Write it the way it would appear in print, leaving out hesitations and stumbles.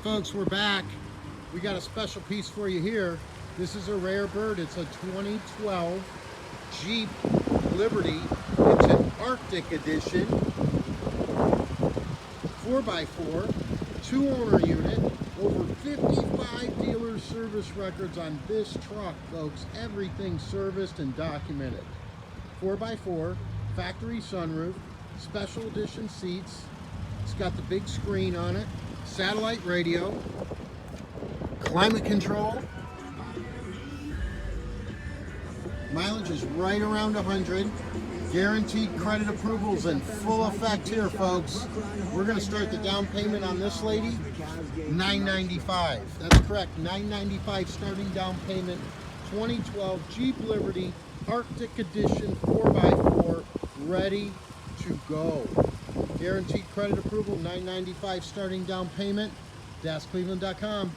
Folks, we're back. We got a special piece for you here. This is a rare bird. It's a 2012 Jeep Liberty. It's an Arctic edition, 4x4, 2-owner unit, over 55 dealer service records on this truck, folks. Everything serviced and documented. 4x4, factory sunroof, special edition seats. It's got the big screen on it, satellite radio, climate control. Mileage is right around 100. Guaranteed credit approvals in full effect here, folks. We're going to start the down payment on this lady, $995. That's correct, $995 starting down payment. 2012 Jeep Liberty Arctic Edition 4x4, ready to go. Guaranteed credit approval, $995 starting down payment. DasCleveland.com.